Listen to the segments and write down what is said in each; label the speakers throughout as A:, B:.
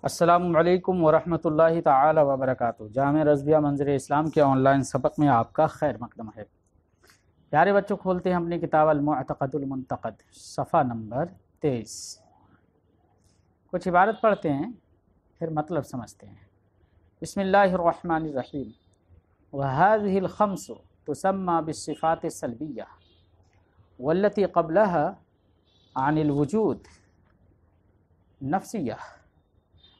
A: السلام علیکم ورحمۃ اللہ تعالی وبرکاتہ۔ جامعہ رضویہ منظر اسلام کے آن لائن سبق میں آپ کا خیر مقدم ہے۔ پیارے بچوں، کھولتے ہیں اپنی کتاب المعتقد المنتقد، صفحہ نمبر 23۔ کچھ عبارت پڑھتے ہیں پھر مطلب سمجھتے ہیں۔ بسم اللہ الرحمن الرحیم۔ وهذه الخمس تسمى بالصفات السلبیہ والتي قبلها عن الوجود نفسیہ،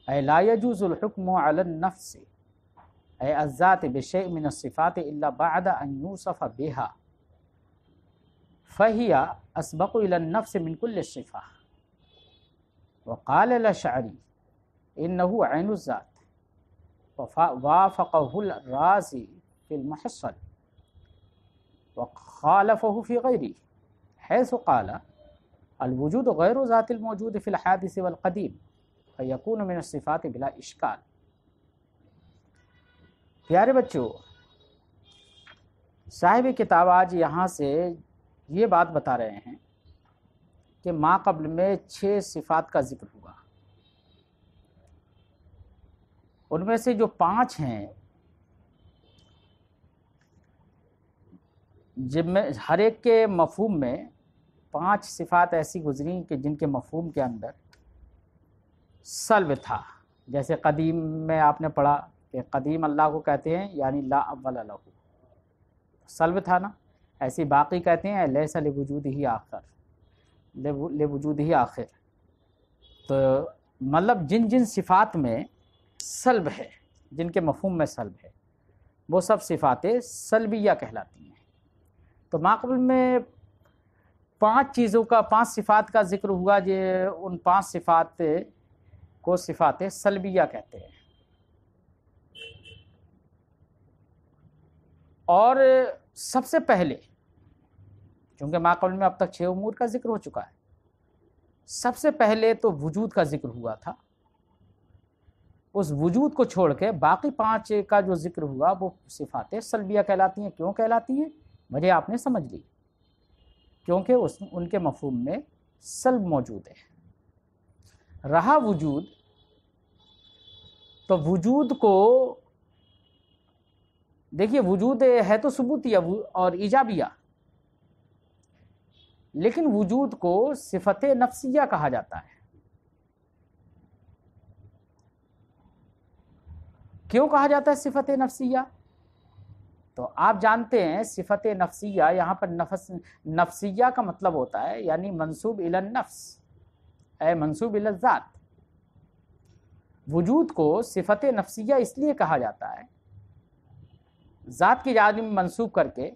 A: أي لا يجوز الحكم على النفس أي الذات بشيء من الصفات إلا بعد أن يوصف بها، فهي أسبق إلى النفس من كل الصفة. وقال الأشعري إنه عين الذات، ووافقه الرازي في المحصل وخالفه في غيره حيث قال الوجود غير ذات الموجود في الحادث والقديم فیکون من الصفات بلا اشکال۔ پیارے بچوں، صاحب کتاب آج یہاں سے یہ بات بتا رہے ہیں کہ ما قبل میں 6 صفات کا ذکر ہوا، ان میں سے جو 5 ہیں جن میں ہر ایک کے مفہوم میں 5 صفات ایسی گزری کہ جن کے مفہوم کے اندر سلب تھا۔ جیسے قدیم میں آپ نے پڑھا کہ قدیم اللہ کو کہتے ہیں یعنی لا اول لہ، سلب تھا نا۔ ایسی باقی کہتے ہیں لیس لوجودہ آخر، لوجودہ آخر۔ تو مطلب جن جن صفات میں سلب ہے، جن کے مفہوم میں سلب ہے، وہ سب صفات سلبیہ کہلاتی ہیں۔ تو ماقبل میں 5 چیزوں کا، 5 صفات کا ذکر ہوا، جو ان 5 صفات کو صفات سلبیہ کہتے ہیں۔ اور سب سے پہلے، چونکہ ما قبل میں اب تک 6 امور کا ذکر ہو چکا ہے، سب سے پہلے تو وجود کا ذکر ہوا تھا۔ اس وجود کو چھوڑ کے باقی 5 کا جو ذکر ہوا وہ صفات سلبیہ کہلاتی ہیں۔ کیوں کہلاتی ہیں؟ وجہ آپ نے سمجھ لی، کیونکہ ان کے مفہوم میں سلب موجود ہے۔ رہا وجود، تو وجود کو دیکھیے، وجود ہے تو ثبوتیہ اور ایجابیہ، لیکن وجود کو صفت نفسیہ کہا جاتا ہے۔ کیوں کہا جاتا ہے صفت نفسیہ؟ تو آپ جانتے ہیں صفت نفسیہ، یہاں پر نفسیہ کا مطلب ہوتا ہے یعنی منسوب الی النفس، اے منسوب الی الذات۔ وجود کو صفت نفسیہ اس لیے کہا جاتا ہے، ذات کی جانب منسوب کر کے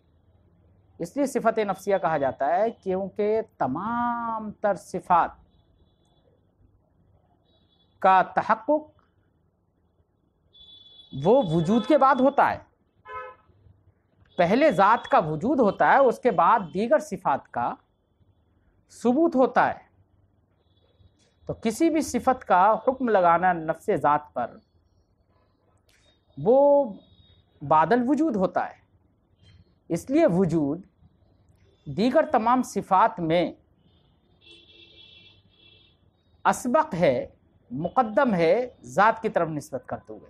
A: اس لیے صفت نفسیہ کہا جاتا ہے کیونکہ تمام تر صفات کا تحقق وہ وجود کے بعد ہوتا ہے۔ پہلے ذات کا وجود ہوتا ہے، اس کے بعد دیگر صفات کا ثبوت ہوتا ہے۔ تو کسی بھی صفت کا حکم لگانا نفس ذات پر وہ بعد الوجود ہوتا ہے۔ اس لیے وجود دیگر تمام صفات میں اسبق ہے، مقدم ہے ذات کی طرف نسبت کرتے ہوئے۔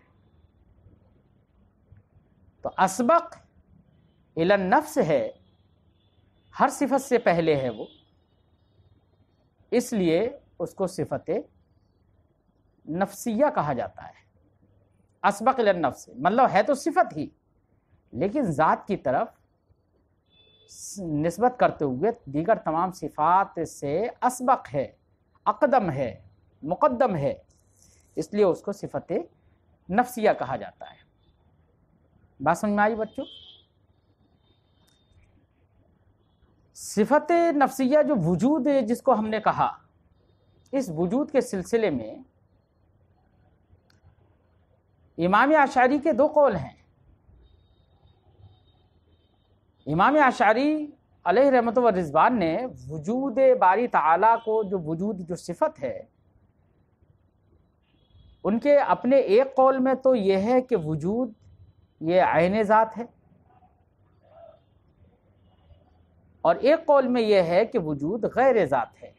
A: تو اسبق الی النفس ہے، ہر صفت سے پہلے ہے وہ، اس لیے اس کو صفت نفسیہ کہا جاتا ہے۔ اسبق الی النفس مطلب ہے تو صفت ہی، لیکن ذات کی طرف نسبت کرتے ہوئے دیگر تمام صفات سے اسبق ہے، اقدم ہے، مقدم ہے، اس لیے اس کو صفت نفسیہ کہا جاتا ہے۔ بات سمجھ میں آئی بچوں؟ صفت نفسیہ جو وجود جس کو ہم نے کہا، اس وجود کے سلسلے میں امام اشعری کے 2 قول ہیں۔ امام اشعری علیہ رحمت و رضوان نے وجود باری تعالیٰ کو، جو وجود جو صفت ہے، ان کے اپنے ایک قول میں تو یہ ہے کہ وجود یہ عین ذات ہے، اور ایک قول میں یہ ہے کہ وجود غیر ذات ہے،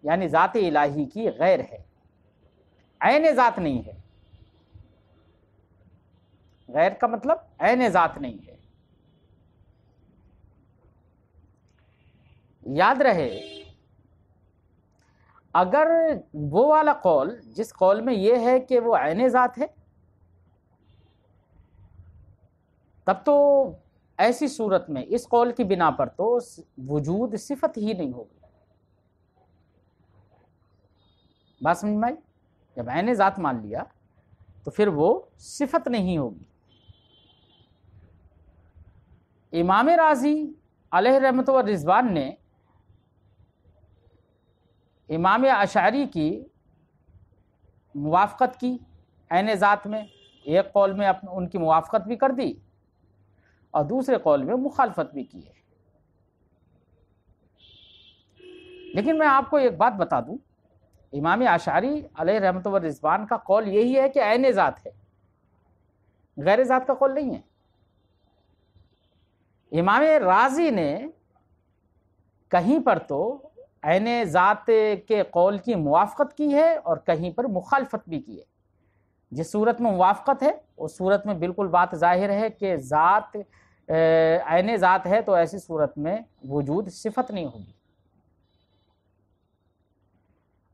A: یعنی ذات الہی کی غیر ہے، عین ذات نہیں ہے. غیر کا مطلب عین ذات نہیں ہے. یاد رہے اگر وہ والا قول جس قول میں یہ ہے کہ وہ عین ذات ہے، تب تو ایسی صورت میں اس قول کی بنا پر تو وجود صفت ہی نہیں ہوگی. بات سمجھ میں آئی؟ جب عین ذات مان لیا تو پھر وہ صفت نہیں ہوگی. امام رازی علیہ رحمۃ و رضوان نے امام اشعری کی موافقت کی عین ذات میں، ایک قول میں ان کی موافقت بھی کر دی اور دوسرے قول میں مخالفت بھی کی ہے. لیکن میں آپ کو ایک بات بتا دوں، امام اشعری علیہ رحمۃ و رضوان کا قول یہی ہے کہ عین ذات ہے، غیر ذات کا قول نہیں ہے. امام رازی نے کہیں پر تو عین ذات کے قول کی موافقت کی ہے اور کہیں پر مخالفت بھی کی ہے. جس صورت میں موافقت ہے اس صورت میں بالکل بات ظاہر ہے کہ ذات عین ذات ہے، تو ایسی صورت میں وجود صفت نہیں ہوگی.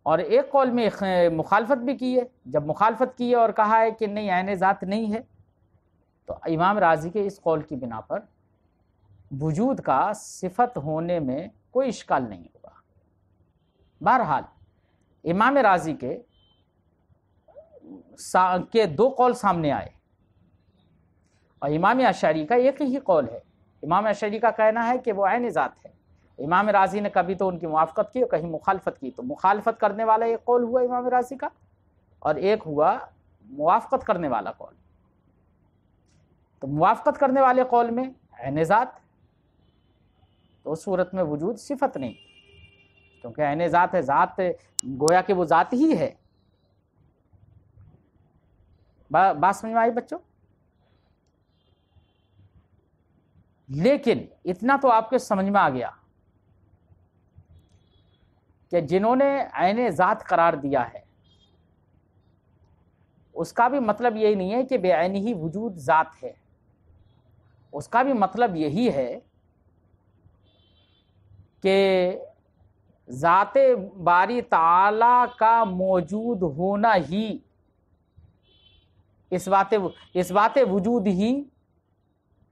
A: اور ایک قول میں مخالفت بھی کی ہے. جب مخالفت کی ہے اور کہا ہے کہ نہیں عین ذات نہیں ہے، تو امام رازی کے اس قول کی بنا پر وجود کا صفت ہونے میں کوئی اشکال نہیں ہوگا. بہرحال امام رازی کے دو قول سامنے آئے اور امام اشعری کا ایک ہی قول ہے. امام اشعری کا کہنا ہے کہ وہ عین ذات ہے. امام رازی نے کبھی تو ان کی موافقت کی اور کہیں مخالفت کی. تو مخالفت کرنے والا ایک قول ہوا امام رازی کا اور ایک ہوا موافقت کرنے والا قول. تو موافقت کرنے والے قول میں عین ذات، تو اس صورت میں وجود صفت نہیں، کیونکہ عین ذات ہے، ذات گویا کہ وہ ذات ہی ہے. بات سمجھ میں آئی بچوں؟ لیکن اتنا تو آپ کے سمجھ میں آ گیا کہ جنہوں نے عین ذات قرار دیا ہے اس کا بھی مطلب یہی نہیں ہے کہ بے عین ہی وجود ذات ہے. اس کا بھی مطلب یہی ہے کہ ذات باری تعالی کا موجود ہونا ہی اس بات وجود ہی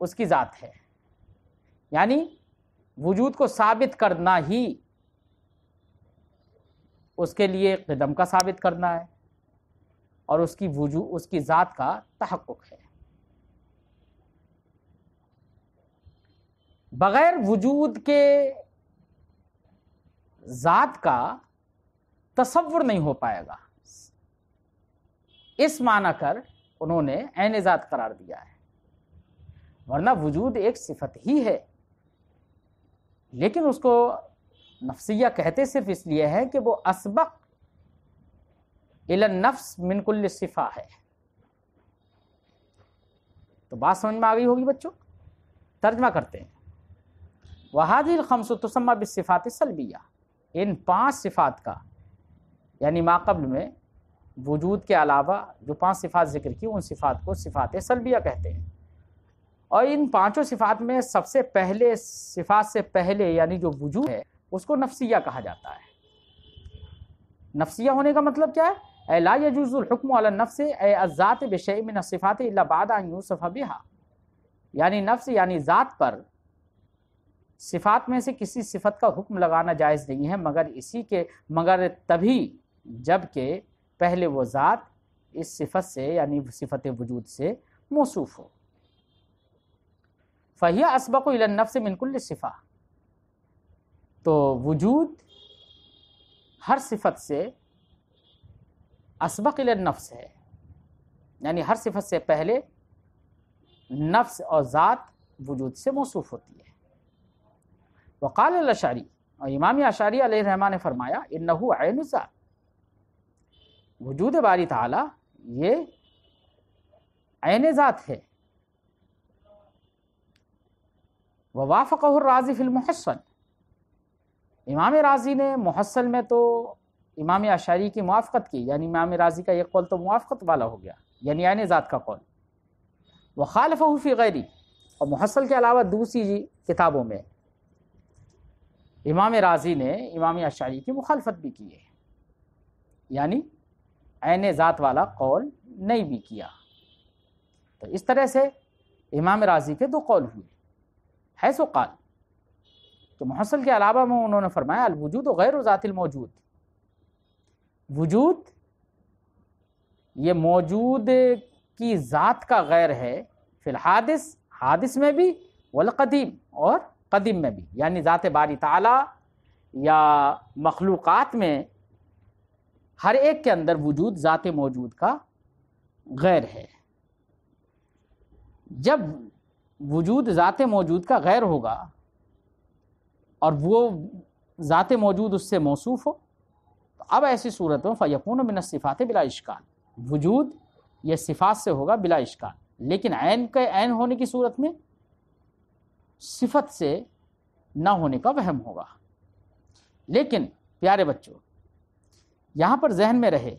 A: اس کی ذات ہے. یعنی وجود کو ثابت کرنا ہی اس کے لیے قدم کا ثابت کرنا ہے اور اس کی ذات کا تحقق ہے. بغیر وجود کے ذات کا تصور نہیں ہو پائے گا. اس معنی کر انہوں نے عین ذات قرار دیا ہے، ورنہ وجود ایک صفت ہی ہے. لیکن اس کو نفسیہ کہتے صرف اس لیے ہے کہ وہ اسبق الی النفس من کل صفہ ہے. تو بات سمجھ میں آ گئی ہوگی بچوں؟ ترجمہ کرتے ہیں. وَهَذِهِ الْخَمْسُ تُسَمَّى بِالصِّفَاتِ السَّلْبِيَّةِ. ان 5 صفات کا، یعنی ما قبل میں وجود کے علاوہ جو 5 صفات ذکر کی ان صفات کو صفات سلبیہ کہتے ہیں. اور ان 5 صفات میں سب سے پہلے صفات سے پہلے یعنی جو وجود ہے اس کو نفسیہ کہا جاتا ہے. نفسیہ ہونے کا مطلب کیا ہے؟ اے لا يجوز الحکم علی النفس اے الذات بشیء من الصفات الا بعد ان یوصف بها. یعنی نفس یعنی ذات پر صفات میں سے کسی صفت کا حکم لگانا جائز نہیں ہے مگر تبھی جب کہ پہلے وہ ذات اس صفت سے یعنی صفت وجود سے موصوف ہو. فَهِيَ أَسْبَقُ إِلَى النَّفْسِ مِنْ كُلِّ صِفَةٍ. تو وجود ہر صفت سے اسبق الی النفس ہے، یعنی ہر صفت سے پہلے نفس اور ذات وجود سے موصوف ہوتی ہے. وقال الاشعری، اور امام اشعری علیہ الرحمہ نے فرمایا انہ عین الذات، وجود باری تعالی یہ عین ذات ہے. ووافقہ الرازی فی المحصن، امام رازی نے محصل میں تو امام اشعری کی موافقت کی، یعنی امام راضی کا یہ قول تو موافقت والا ہو گیا، یعنی عین ذات کا قول. وخالفہ فی غیری، اور محصل کے علاوہ دوسری کتابوں میں امام راضی نے امام اشعری کی مخالفت بھی کی ہے، یعنی عین ذات والا قول نہیں بھی کیا. تو اس طرح سے امام راضی کے دو قول ہوئے. حیث قال، کہ محصل کے علاوہ میں انہوں نے فرمایا الوجود غیر ذات الموجود، وجود یہ موجود کی ذات کا غیر ہے، فی الحادث، حادث میں بھی، والقدیم، اور قدیم میں بھی، یعنی ذات باری تعالی یا مخلوقات میں ہر ایک کے اندر وجود ذات موجود کا غیر ہے. جب وجود ذات موجود کا غیر ہوگا اور وہ ذات موجود اس سے موصوف ہو، تو اب ایسی صورت میں فیکون من الصفات بلا اشکال، وجود یہ صفات سے ہوگا بلا اشکال، لیکن عین کے عین ہونے کی صورت میں صفت سے نہ ہونے کا وہم ہوگا. لیکن پیارے بچوں، یہاں پر ذہن میں رہے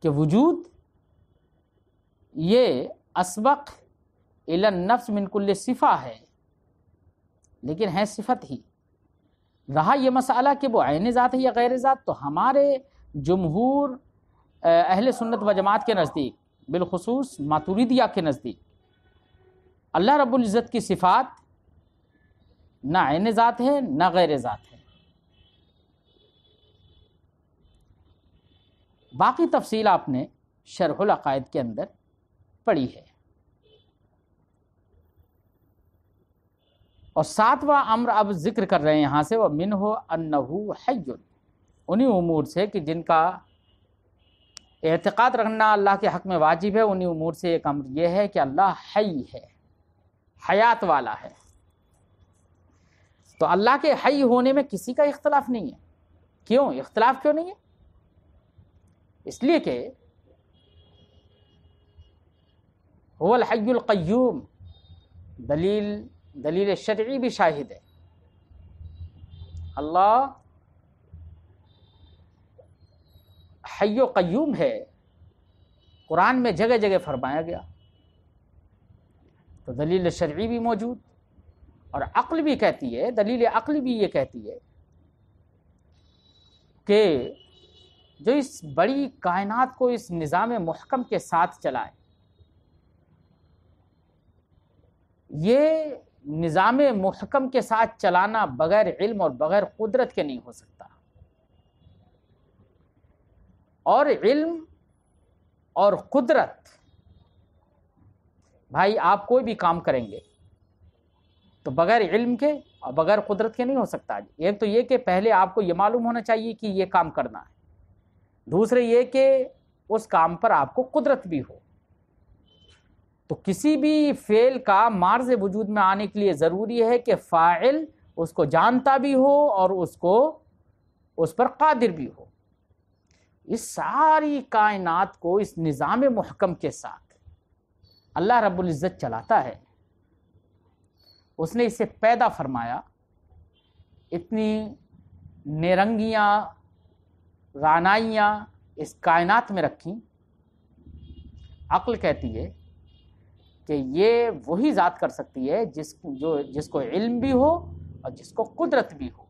A: کہ وجود یہ اسبق الی النفس من کل صفہ ہے، لیکن ہے صفت ہی. رہا یہ مسئلہ کہ وہ عین ذات ہے یا غیر ذات، تو ہمارے جمہور اہل سنت و جماعت کے نزدیک، بالخصوص ماتوریدیہ کے نزدیک، اللہ رب العزت کی صفات نہ عین ذات ہے نہ غیر ذات ہے. باقی تفصیل آپ نے شرح العقائد کے اندر پڑھی ہے. اور ساتواں امر اب ذکر کر رہے ہیں یہاں سے، وَمِنْهُ أَنَّهُ حَيٌّ، انہی امور سے کہ جن کا اعتقاد رکھنا اللہ کے حق میں واجب ہے، انہی امور سے ایک امر یہ ہے کہ اللہ حی ہے، حیات والا ہے. تو اللہ کے حی ہونے میں کسی کا اختلاف نہیں ہے. کیوں اختلاف کیوں نہیں ہے؟ اس لیے کہ هو الحی القیوم، دلیل شرعی بھی شاہد ہے. اللہ حی و قیوم ہے، قرآن میں جگہ جگہ فرمایا گیا. تو دلیل شرعی بھی موجود، اور عقل بھی کہتی ہے، دلیل عقلی بھی یہ کہتی ہے کہ جو اس بڑی کائنات کو اس نظام محکم کے ساتھ چلائے، یہ نظام محکم کے ساتھ چلانا بغیر علم اور بغیر قدرت کے نہیں ہو سکتا. اور علم اور قدرت، بھائی آپ کوئی بھی کام کریں گے تو بغیر علم کے اور بغیر قدرت کے نہیں ہو سکتا. ایک تو یہ کہ پہلے آپ کو یہ معلوم ہونا چاہیے کہ یہ کام کرنا ہے، دوسرے یہ کہ اس کام پر آپ کو قدرت بھی ہو. تو کسی بھی فعل کا معرض وجود میں آنے کے لیے ضروری ہے کہ فاعل اس کو جانتا بھی ہو اور اس پر قادر بھی ہو. اس ساری کائنات کو اس نظام محکم کے ساتھ اللہ رب العزت چلاتا ہے. اس نے اسے پیدا فرمایا، اتنی نیرنگیاں رعنائیاں اس کائنات میں رکھیں. عقل کہتی ہے کہ یہ وہی ذات کر سکتی ہے جس کو علم بھی ہو اور جس کو قدرت بھی ہو.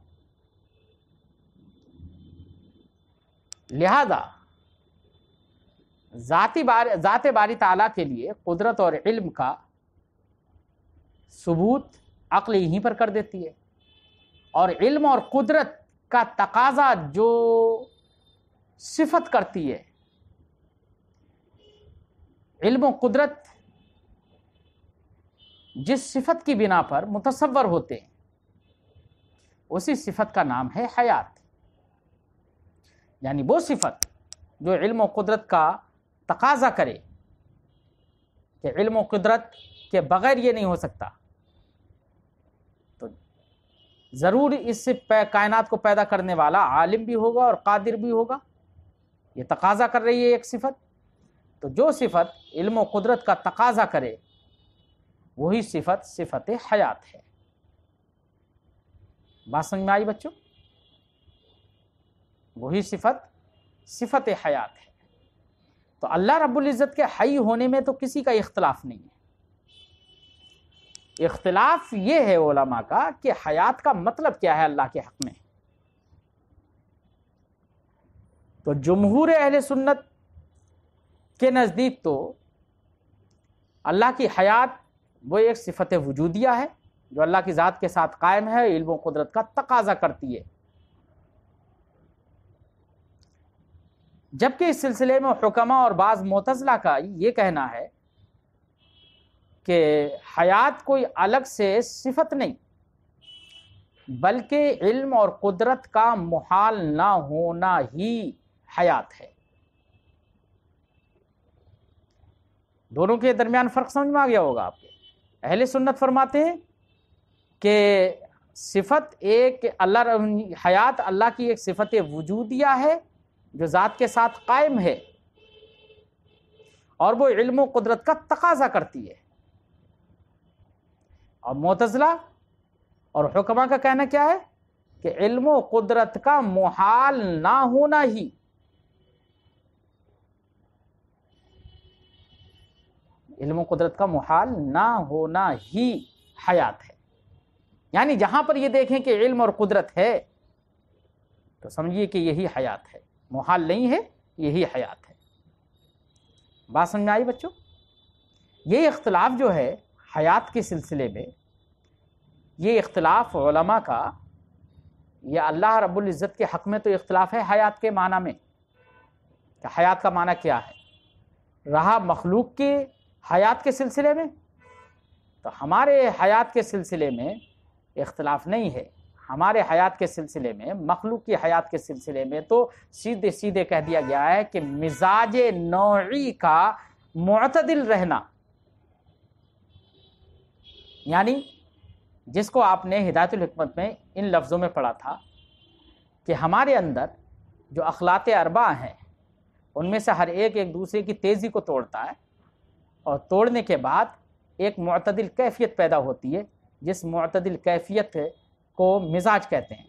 A: لہذا ذات باری تعالیٰ کے لیے قدرت اور علم کا ثبوت عقل یہیں پر کر دیتی ہے، اور علم اور قدرت کا تقاضا جو صفت کرتی ہے، علم و قدرت جس صفت کی بنا پر متصور ہوتے ہیں، اسی صفت کا نام ہے حیات. یعنی وہ صفت جو علم و قدرت کا تقاضا کرے کہ علم و قدرت کے بغیر یہ نہیں ہو سکتا، تو ضرور اس کائنات کو پیدا کرنے والا عالم بھی ہوگا اور قادر بھی ہوگا. یہ تقاضا کر رہی ہے ایک صفت، تو جو صفت علم و قدرت کا تقاضا کرے وہی صفت حیات ہے. بات سمجھ میں آئی بچوں؟ وہی صفت حیات ہے۔ تو اللہ رب العزت کے حی ہونے میں تو کسی کا اختلاف نہیں ہے۔ اختلاف یہ ہے علماء کا کہ حیات کا مطلب کیا ہے اللہ کے حق میں۔ تو جمہور اہل سنت کے نزدیک تو اللہ کی حیات وہ ایک صفت وجودیہ ہے جو اللہ کی ذات کے ساتھ قائم ہے، علم و قدرت کا تقاضا کرتی ہے، جبکہ اس سلسلے میں حکماء اور بعض معتزلہ کا یہ کہنا ہے کہ حیات کوئی الگ سے صفت نہیں بلکہ علم اور قدرت کا محال نہ ہونا ہی حیات ہے۔ دونوں کے درمیان فرق سمجھ میں آ گیا ہوگا آپ کے۔ اہل سنت فرماتے ہیں کہ صفت ایک حیات اللہ کی ایک صفت وجودیہ ہے جو ذات کے ساتھ قائم ہے اور وہ علم و قدرت کا تقاضا کرتی ہے۔ اور معتزلہ اور حکماء کا کہنا کیا ہے کہ علم و قدرت کا محال نہ ہونا ہی علم و قدرت کا محال نہ ہونا ہی حیات ہے۔ یعنی جہاں پر یہ دیکھیں کہ علم اور قدرت ہے تو سمجھیے کہ یہی حیات ہے، محال نہیں ہے، یہی حیات ہے۔ بات سمجھ میں آئی بچوں؟ یہ اختلاف جو ہے حیات کے سلسلے میں، یہ اختلاف علماء کا، یہ اللہ رب العزت کے حق میں تو اختلاف ہے حیات کے معنی میں کہ حیات کا معنی کیا ہے۔ رہا مخلوق کے حیات کے سلسلے میں تو ہمارے حیات کے سلسلے میں اختلاف نہیں ہے۔ ہمارے حیات کے سلسلے میں، مخلوق کی حیات کے سلسلے میں تو سیدھے کہہ دیا گیا ہے کہ مزاج نوعی کا معتدل رہنا، یعنی جس کو آپ نے ہدایت الحکمت میں ان لفظوں میں پڑھا تھا کہ ہمارے اندر جو اخلاق اربع ہیں ان میں سے ہر ایک دوسرے کی تیزی کو توڑتا ہے اور توڑنے کے بعد ایک معتدل کیفیت پیدا ہوتی ہے، جس معتدل کیفیت کو مزاج کہتے ہیں۔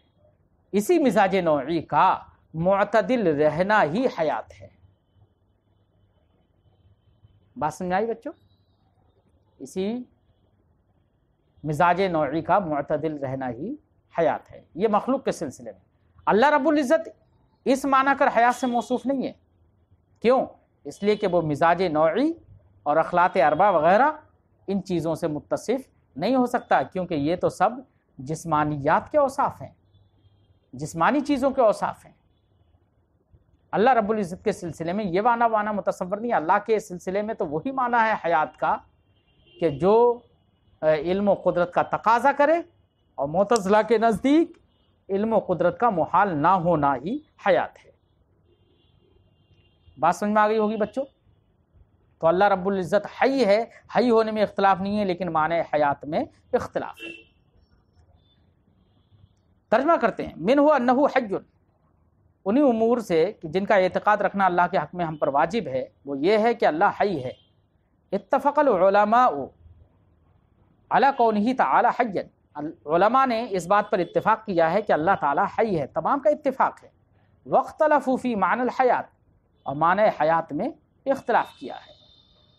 A: اسی مزاج نوعی کا معتدل رہنا ہی حیات ہے۔ بات سمجھ آئی بچوں؟ اسی مزاج نوعی کا معتدل رہنا ہی حیات ہے، یہ مخلوق کے سلسلے میں۔ اللہ رب العزت اس معنی کر حیات سے موصوف نہیں ہے۔ کیوں؟ اس لیے کہ وہ مزاج نوعی اور اخلاق اربع وغیرہ ان چیزوں سے متصف نہیں ہو سکتا، کیونکہ یہ تو سب جسمانیات کے اوصاف ہیں، جسمانی چیزوں کے اوصاف ہیں۔ اللہ رب العزت کے سلسلے میں یہ معنی متصور نہیں ہے۔ اللہ کے سلسلے میں تو وہی معنی ہے حیات کا کہ جو علم و قدرت کا تقاضا کرے، اور معتزلہ کے نزدیک علم و قدرت کا محال نہ ہونا ہی حیات ہے۔ بات سمجھ میں آ گئی ہوگی بچوں؟ تو اللہ رب العزت حی ہے، حی ہونے میں اختلاف نہیں ہے، لیکن معنی حیات میں اختلاف ہے۔ ترجمہ کرتے ہیں، منہ انہ حی، انہی امور سے جن کا اعتقاد رکھنا اللہ کے حق میں ہم پر واجب ہے وہ یہ ہے کہ اللہ حی ہے۔ اتفق العلماء علی کونہ تعالی حیا، علماء نے اس بات پر اتفاق کیا ہے کہ اللہ تعالی حی ہے، تمام کا اتفاق ہے۔ واختلفوا فی معنی الحیات، اور معنی حیات میں اختلاف کیا ہے۔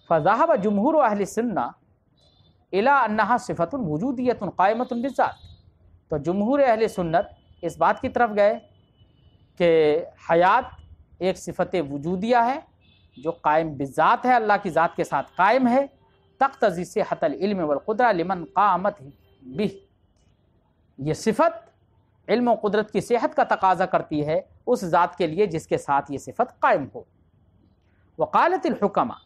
A: فذهب جمہور اہل السنہ الی انہا صفۃ وجودیۃ قائمۃ بالذات، تو جمہور اہل سنت اس بات کی طرف گئے کہ حیات ایک صفت وجودیہ ہے جو قائم بالذات ہے، اللہ کی ذات کے ساتھ قائم ہے۔ تقتضی صحۃ العلم والقدرہ لمن قامت بہ، یہ صفت علم و قدرت کی صحت کا تقاضا کرتی ہے اس ذات کے لیے جس کے ساتھ یہ صفت قائم ہو۔ وقالت الحکماء،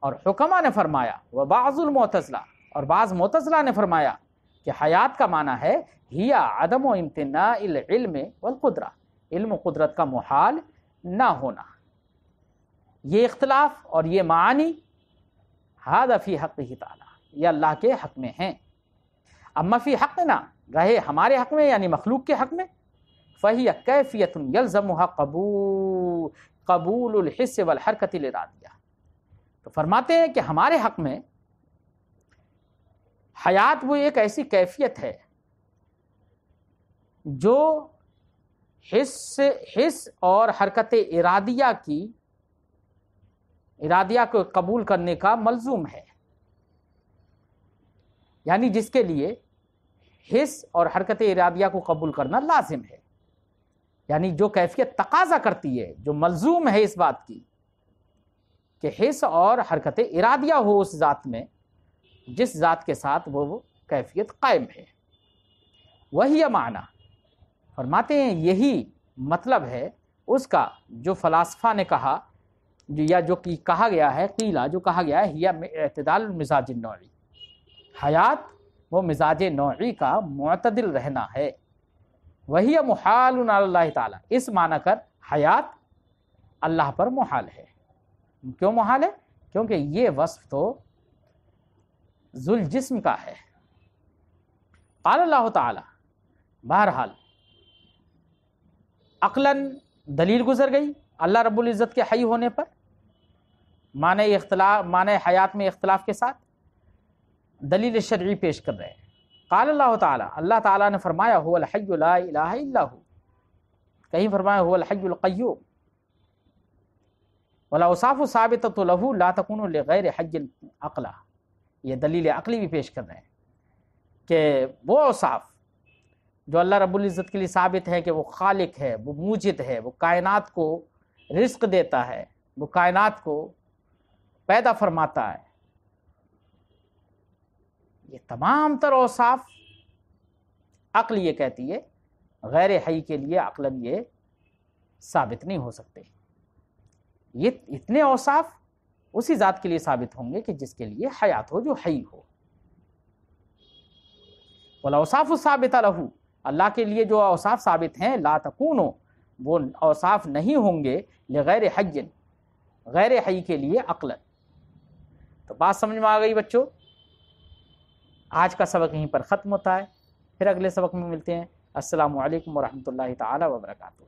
A: اور حکماء نے فرمایا، وبعض المعتزلہ، اور بعض معتزلہ نے فرمایا کہ حیات کا معنی ہے ہی عدم و امتناع العلم والقدرہ، علم و قدرت کا محال نہ ہونا۔ یہ اختلاف اور یہ معانی ھذا فی حقہ تعالی، یہ اللہ کے حق میں ہیں۔ اما فی حقنا، رہے ہمارے حق میں یعنی مخلوق کے حق میں، فہی کیفیت یلزمھا قبول الحس والحرکۃ الارادیہ، تو فرماتے ہیں کہ ہمارے حق میں حیات وہ ایک ایسی کیفیت ہے جو حس اور حرکت ارادیہ کو قبول کرنے کا ملزوم ہے، یعنی جس کے لیے حس اور حرکت ارادیہ کو قبول کرنا لازم ہے، یعنی جو کیفیت تقاضا کرتی ہے، جو ملزوم ہے اس بات کی کہ حس اور حرکت ارادیہ ہو اس ذات میں جس ذات کے ساتھ وہ کیفیت قائم ہے۔ وہی معنی، فرماتے ہیں یہی مطلب ہے اس کا جو فلاسفہ نے کہا، جو کہا گیا ہے، قیلہ جو کہا گیا ہے، یہ اعتدال المزاج النوعی، حیات وہ مزاج نوعی کا معتدل رہنا ہے۔ وہی محال علی اللہ تعالی، اس معنی کر حیات اللہ پر محال ہے۔ کیوں محال ہے؟ کیونکہ یہ وصف تو ذوالجسم کا ہے۔ قال اللہ تعالی، بہرحال عقلاً دلیل گزر گئی اللہ رب العزت کے حی ہونے پر، معنی حیات میں اختلاف کے ساتھ دلیل شرعی پیش کر رہے ہیں۔ قال اللہ تعالی، اللہ تعالیٰ نے فرمایا هو الحی لا الہ الا هو، کہیں فرمایا هو الحی القیوم، والاوصاف ثابتۃ له لا تکون لغیر حی عقلا، یہ دلیل عقلی بھی پیش کر رہے ہیں کہ وہ اوصاف جو اللہ رب العزت کے لیے ثابت ہے کہ وہ خالق ہے، وہ موجد ہے، وہ کائنات کو رزق دیتا ہے، وہ کائنات کو پیدا فرماتا ہے، یہ تمام تر اوصاف عقل یہ کہتی ہے غیر حی کے لیے عقلاً یہ ثابت نہیں ہو سکتے۔ یہ اتنے اوصاف اسی ذات کے لیے ثابت ہوں گے کہ جس کے لیے حیات ہو، جو حی ہو۔ والاوصاف الثابتہ لہ، اللہ کے لیے جو اوصاف ثابت ہیں، لا تکونو، وہ اوصاف نہیں ہوں گے لغیر حی، غیر حی کے لیے عقلاً۔ تو بات سمجھ میں آ گئی بچوں؟ آج کا سبق یہیں پر ختم ہوتا ہے، پھر اگلے سبق میں ملتے ہیں۔ السلام علیکم ورحمۃ اللہ تعالی وبرکاتہ۔